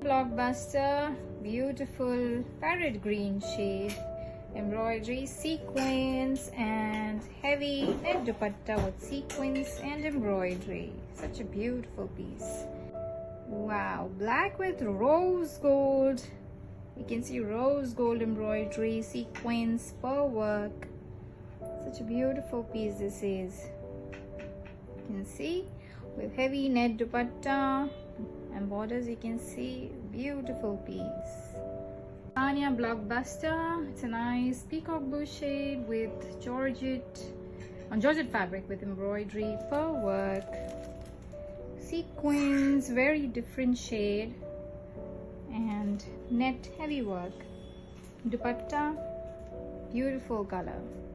Blockbuster, beautiful parrot green shade, embroidery, sequins, and heavy net dupatta with sequins and embroidery. Such a beautiful piece. Wow, black with rose gold. You can see rose gold embroidery, sequins, pearl work. Such a beautiful piece this is. You can see with heavy net dupatta and borders. You can see beautiful piece. Tanya Blockbuster. It's a nice peacock blue shade with georgette fabric with embroidery, pearl work, sequins, very different shade, and net heavy work. Dupatta, beautiful color.